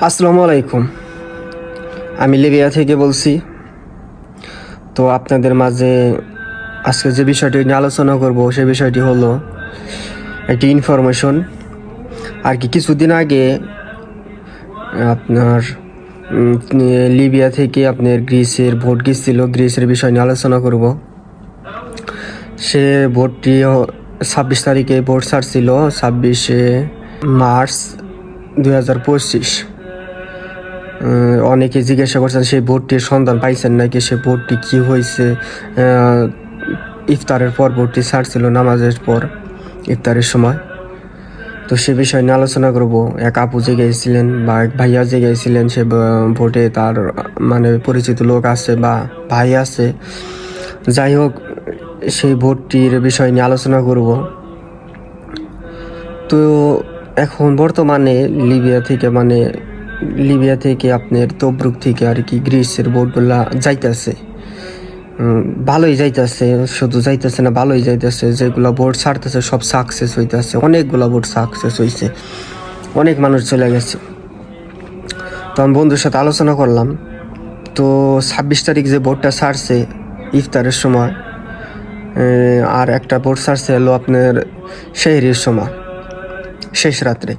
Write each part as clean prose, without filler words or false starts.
আসসালামু আলাইকুম। আমি লিবিয়া থেকে বলছি। তো আপনাদের মাঝে আজকে যে বিষয়টি নিয়ে আলোচনা করব সেই বিষয়টি হলো একটি ইনফরমেশন। আর কি কিছুদিন আগে আপনার লিবিয়া থেকে আপনার গ্রিসের ভোট গিয়েছিল, গ্রিসের বিষয় নিয়ে আলোচনা করব। সে ভোটটি 26 তারিখে ভোট ছাড়ছিল, 26শে মার্চ 2025। অনেকে জিজ্ঞাসা করছেন সেই ভোটটির সন্ধান পাইছেন নাকি, সে ভোটটি কী হয়েছে। ইফতারের পর ভোটটি ছাড়ছিল, নামাজের পর ইফতারের সময়। তো সে বিষয় নিয়ে আলোচনা করব। এক আপু যে গিয়েছিলেন বা এক ভাইয়া যে গিয়েছিলেন, সে ভোটে তার মানে পরিচিত লোক আছে বা ভাই আছে। যাই হোক, সেই ভোটটির বিষয় নিয়ে আলোচনা করব। তো এখন বর্তমানে লিবিয়া থেকে আপনার তবরুক থেকে আর কি গ্রিসের ভোটগুলা যাইতেছে, ভালোই যাইতেছে। শুধু যাইতেছে না, ভালোই যাইতেছে। যেগুলো ভোট ছাড়তেছে সব সাকসেস হইতেছে, অনেকগুলো ভোট সাকসেস হয়েছে, অনেক মানুষ চলে গেছে। তো আমি বন্ধুর সাথে আলোচনা করলাম। তো 26 তারিখ যে ভোটটা ছাড়ছে ইফতারের সময়, আর একটা ভোট ছাড়ছে হলো আপনার সেহরির সময়, শেষ রাত্রে।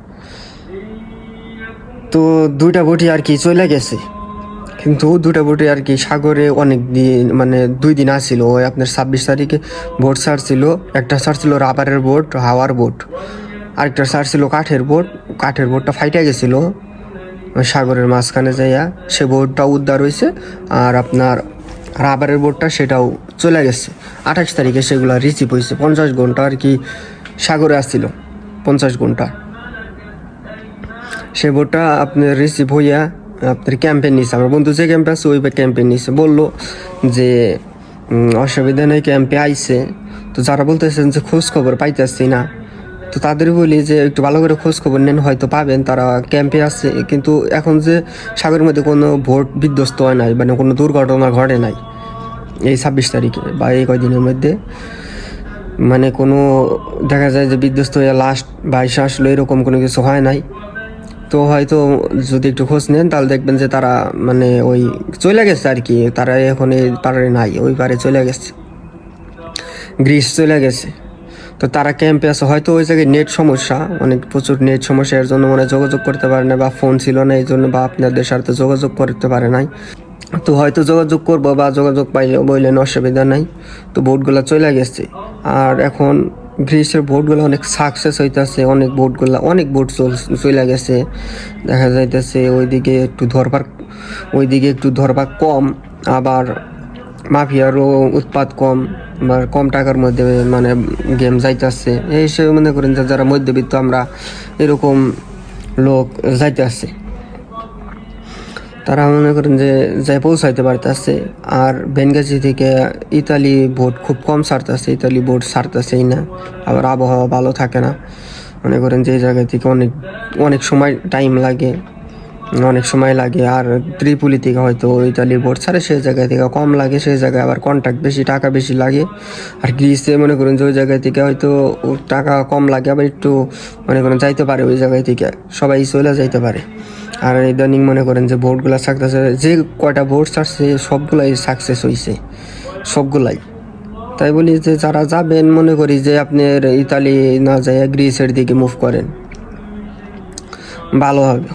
তো দুইটা ভোটই আর কি চলে গেছে, কিন্তু দুটা ভোটে আর কি সাগরে অনেক দিন মানে 2 দিন আসছিল। ওই আপনার 26 তারিখে ভোট ছাড়ছিল, একটা ছাড়ছিল রাবারের ভোট, হাওয়ার ভোট, আরেকটা ছাড়ছিল কাঠের ভোট। কাঠের ভোটটা ফাইটা গেছিল সাগরের মাঝখানে যাইয়া, সে ভোটটা উদ্ধার হয়েছে। আর আপনার রাবারের ভোটটা সেটাও চলে গেছে। 28 তারিখে সেগুলো রিসিভ হয়েছে। 50 ঘন্টা আর কি সাগরে আসছিল, 50 ঘন্টা। সে ভোটটা আপনার রিসিভ হইয়া আপনার ক্যাম্পেইন নিছে। আমার বন্ধু যে ক্যাম্পে আছে ওই ক্যাম্পেইন নিছে, বললো যে অসুবিধা নেই, ক্যাম্পে আইছে। তো যারা বলতেছেন যে খোঁজ খবর পাইতেছি না, তো তাদের বলি যে একটু ভালো করে খোঁজ খবর নেন, হয়তো পাবেন। তারা ক্যাম্পে আছে, কিন্তু এখন যে সাগরের মধ্যে কোনো ভোট বিধ্বস্ত হয় নাই, মানে কোনো দুর্ঘটনা ঘটে নাই এই 26 তারিখে বা এই কয়দিনের মধ্যে। মানে কোনো দেখা যায় যে বিধ্বস্ত হয়ে লাস্ট বাইশে আসলো, এরকম কোনো কিছু হয় নাই। তো হয়তো যদি একটু খোঁজ নেন তাহলে দেখবেন যে তারা মানে ওই চলে গেছে আর কি। তারা এখন এই পারে নাই, ওই পারে চলে গেছে, গ্রিস চলে গেছে। তো তারা ক্যাম্পে আছে, হয়তো ওই জায়গায় নেট সমস্যা, অনেক প্রচুর নেট সমস্যা, এর জন্য মানে যোগাযোগ করতে পারে না, বা ফোন ছিল না এই জন্য, বা আপনাদের সাথে যোগাযোগ করতে পারে নাই। তো হয়তো যোগাযোগ করবো, বা যোগাযোগ পাইলেও বললেন অসুবিধা নাই। তো ভোটগুলো চলে গেছে। আর এখন গ্রিসের ভোটগুলো অনেক সাকসেস হইতেছে, অনেক ভোট চলে গেছে। দেখা যাইতেছে ওইদিকে একটু ধরবার কম, আবার মাফিয়ারও উৎপাত কম, বা কম টাকার মধ্যে মানে গেম যাইতেছে। এই হিসেবে মনে করেন যে যারা মধ্যবিত্ত আমরা, এরকম লোক যাইতেছে, তারা মনে করেন যে যাই পৌঁছাইতে পারতেছে। আর বেনগাজি থেকে ইতালি ভোট খুব কম ছাড়তেছে, ইতালি ভোট ছাড়তেছেই না। আবার আবহাওয়া ভালো থাকে না, মনে করেন যে এই জায়গা থেকে অনেক সময় লাগে। আর ত্রিপুলি থেকে হয়তো ইতালি ভোট ছাড়ে, সেই জায়গা থেকে কম লাগে, সেই জায়গায় আবার কন্ট্যাক্ট বেশি, টাকা বেশি লাগে। আর গ্রিসে মনে করেন যে ওই জায়গা থেকে হয়তো টাকা কম লাগে, আবার একটু মনে করেন যাইতে পারে, ওই জায়গায় থেকে সবাই চলে যাইতে পারে। আর ইদানিং মনে করেন যে ভোটগুলো ছাড়তেছে, যে কয়টা ভোট ছাড়ছে সবগুলাই সাকসেস হয়েছে, সবগুলাই। তাই বলি যে যারা যাবেন, মনে করি যে আপনার ইতালি না যায় গ্রিসের দিকে মুভ করেন, ভালো হবে।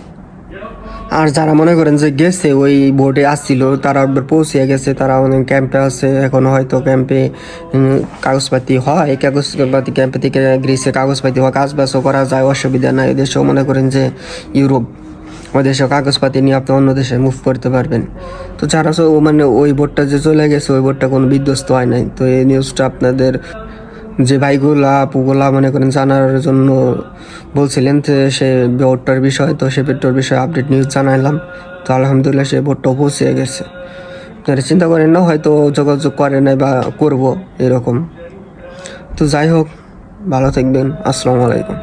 আর যারা মনে করেন যে গেছে ওই বোর্ডে আসছিল, তারা একবার পৌঁছে গেছে, তারা অনেক ক্যাম্পে আছে এখন, হয়তো ক্যাম্পে কাগজপাতি ক্যাম্পে থেকে গ্রিসে কাগজপাতি হয়, কাজবাজও করা যায়, অসুবিধা নাই। দেশেও মনে করেন যে ইউরোপ, ওই দেশেও কাগজপাতি নিয়ে আপনি অন্য দেশে মুভ করতে পারবেন। তো যারা মানে ওই বোর্ডটা যে চলে গেছে, ওই বোর্ডটা কোনো বিধ্বস্ত হয় নাই। তো এই নিউজটা আপনাদের যে ভাইগুলা আপুগুলা মনে করেন জানার জন্য বলছিলেন, যে সে ভোটটার বিষয়, তো সে ভোটটার বিষয়ে আপডেট নিউজ জানাইলাম। তো আলহামদুলিল্লাহ সে ভোটটাও পৌঁছে গেছে। আপনারা চিন্তা করেন না, হয়তো যোগাযোগ করে নাই বা করবো এরকম। তো যাই হোক, ভালো থাকবেন। আসসালামু আলাইকুম।